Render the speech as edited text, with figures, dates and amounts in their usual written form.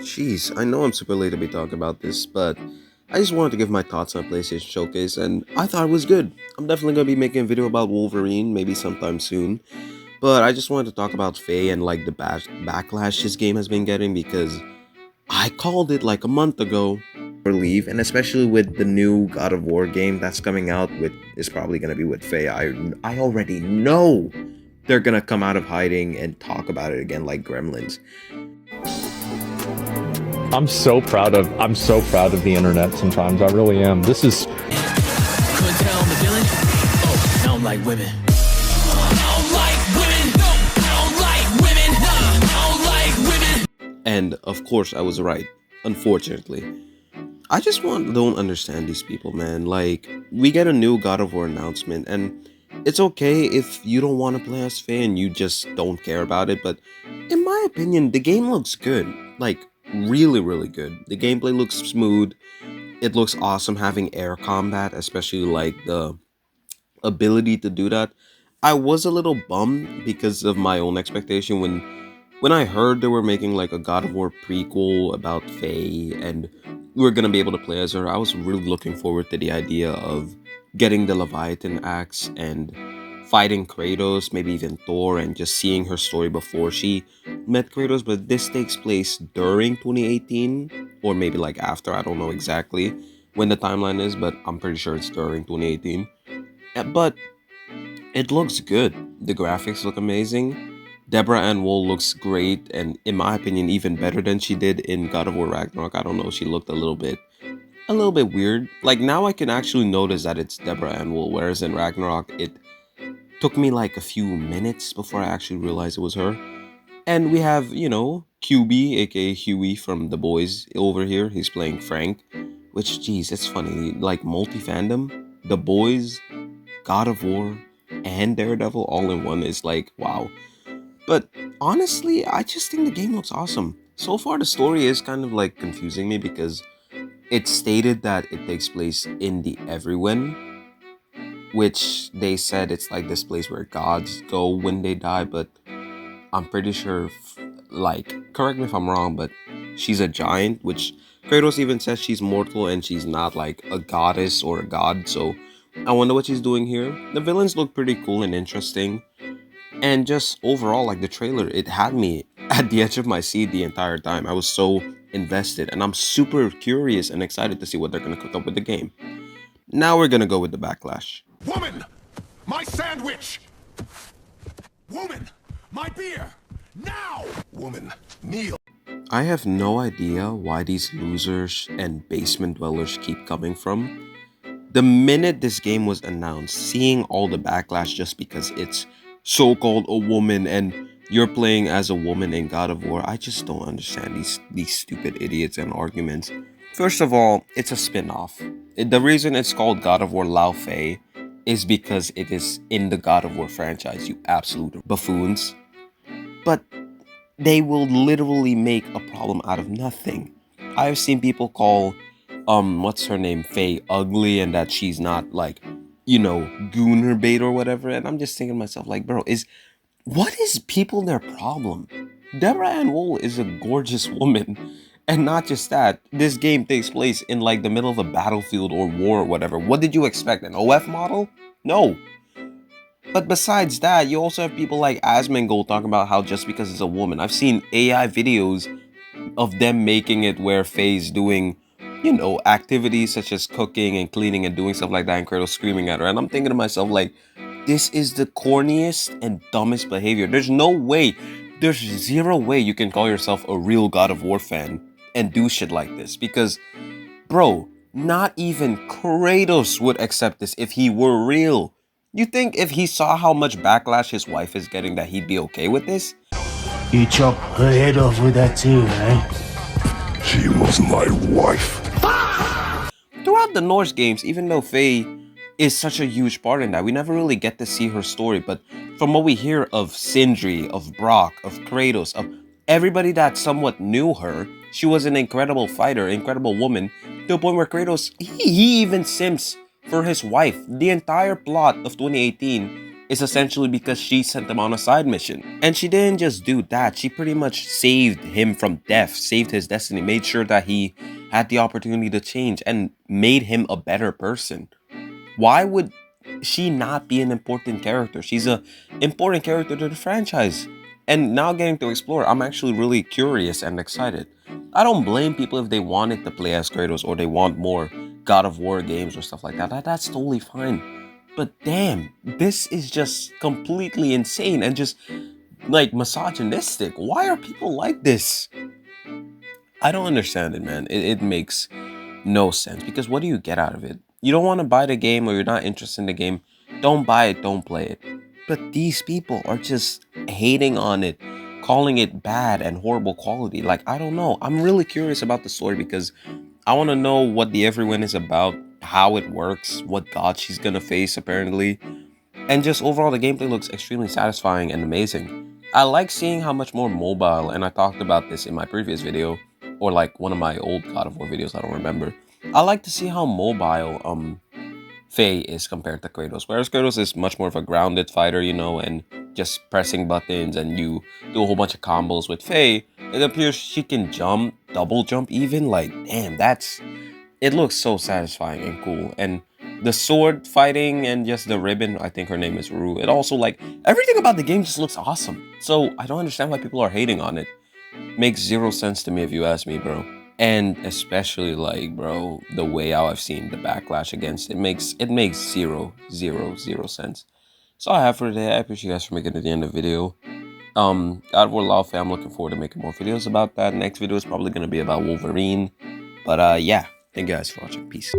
Jeez, I know I'm super late to be talking about this, but I just wanted to give my thoughts on PlayStation Showcase, and I thought it was good. I'm definitely gonna be making a video about Wolverine, maybe sometime soon. But I just wanted to talk about Faye and like the backlash this game has been getting because I called it like a month ago for Leave, and especially with the new God of War game that's coming out with is probably gonna be with Faye. I already know they're gonna come out of hiding and talk about it again like gremlins. I'm so proud of the internet sometimes. I really am. This is Couldn't tell I'm the villain. Oh, I don't like women. I don't like women. No, I don't like women. I don't like women. And of course, I was right. Unfortunately, I just don't understand these people, man. Like, we get a new God of War announcement, and it's okay if you don't want to play as Faye and you just don't care about it. But in my opinion, the game looks good. Like, really, really good. The gameplay looks smooth. It looks awesome having air combat, especially like the ability to do that. I was a little bummed because of my own expectation when I heard they were making like a God of War prequel about Faye and we were gonna be able to play as her. I was really looking forward to the idea of getting the Leviathan axe and fighting Kratos, maybe even Thor, and just seeing her story before she met Kratos. But this takes place during 2018 or maybe like after. I don't know exactly when the timeline is, but I'm pretty sure it's during 2018. But it looks good. The graphics look amazing. Deborah Ann Wool looks great, and in my opinion, even better than she did in God of War Ragnarok. I don't know, she looked a little bit weird. Like now, I can actually notice that it's Deborah Ann Wool, whereas in Ragnarok, it took me like a few minutes before I actually realized it was her. And we have, QB, aka Huey from The Boys, over here. He's playing Frank, which, geez, it's funny. Like multi fandom, The Boys, God of War, and Daredevil all in one is like, wow. But honestly, I just think the game looks awesome. So far, the story is kind of like confusing me because it's stated that it takes place in the Everywhen, which they said it's like this place where gods go when they die, but I'm pretty sure, like, correct me if I'm wrong, but she's a giant, which Kratos even says she's mortal and she's not like a goddess or a god, so I wonder what she's doing here. The villains look pretty cool and interesting. And just overall, like the trailer, it had me at the edge of my seat the entire time. I was so invested, and I'm super curious and excited to see what they're gonna cook up with the game. Now we're gonna go with the backlash. Woman! My sandwich! Woman! My beer! Now! Woman, kneel. I have no idea why these losers and basement dwellers keep coming from. The minute this game was announced, seeing all the backlash just because it's so-called a woman and you're playing as a woman in God of War, I just don't understand these stupid idiots and arguments. First of all, it's a spin-off. The reason it's called God of War Lao Fei is because it is in the God of War franchise, you absolute buffoons. But they will literally make a problem out of nothing. I've seen people call what's her name, Faye, ugly and that she's not like, gooner bait or whatever. And I'm just thinking to myself, like, bro, what is people their problem? Deborah Ann Wool is a gorgeous woman. And not just that, this game takes place in like the middle of a battlefield or war or whatever. What did you expect? An OF model? No. But besides that, you also have people like Asmongold talking about how just because it's a woman. I've seen AI videos of them making it where Faye's doing, activities such as cooking and cleaning and doing stuff like that, and Kratos screaming at her. And I'm thinking to myself, like, this is the corniest and dumbest behavior. There's zero way you can call yourself a real God of War fan and do shit like this. Because, bro, not even Kratos would accept this if he were real. You think if he saw how much backlash his wife is getting that he'd be okay with this? You chop her head off with that too, eh? She was my wife. Throughout the Norse games, even though Faye is such a huge part in that, we never really get to see her story. But from what we hear of Sindri, of Brock, of Kratos, of everybody that somewhat knew her, she was an incredible fighter, incredible woman, to a point where Kratos, he even simps for his wife. The entire plot of 2018 is essentially because she sent him on a side mission. And she didn't just do that, she pretty much saved him from death, saved his destiny, made sure that he had the opportunity to change, and made him a better person. Why would she not be an important character? She's a important character to the franchise. And now getting to explore, I'm actually really curious and excited. I don't blame people if they wanted to play as Kratos or they want more God of War games or stuff like that. That's totally fine. But damn, this is just completely insane and just like misogynistic. Why are people like this? I don't understand it, man. It makes no sense, because what do you get out of it? You don't want to buy the game, or you're not interested in the game, don't buy it, don't play it. But these people are just hating on it, calling it bad and horrible quality. Like, I don't know. I'm really curious about the story, because I want to know what the Everyone is about, how it works, what god she's gonna face apparently. And just overall, the gameplay looks extremely satisfying and amazing. I like seeing how much more mobile, and I talked about this in my previous video, or like one of my old God of War videos, I don't remember. I like to see how mobile Faye is compared to Kratos. Whereas Kratos is much more of a grounded fighter, you know, and just pressing buttons, and you do a whole bunch of combos. With Faye, it appears she can jump, double jump even. Like, damn, it looks so satisfying and cool. And the sword fighting and just the ribbon, I think her name is Rue. It also, like, everything about the game just looks awesome. So I don't understand why people are hating on it. Makes zero sense to me if you ask me, bro. And especially, like, bro, the way how I've seen the backlash against it makes zero sense. So I have for today. I appreciate you guys for making it to the end of the video. God of War Lawfare, I'm looking forward to making more videos about that. Next video is probably gonna be about Wolverine. But yeah, thank you guys for watching. Peace.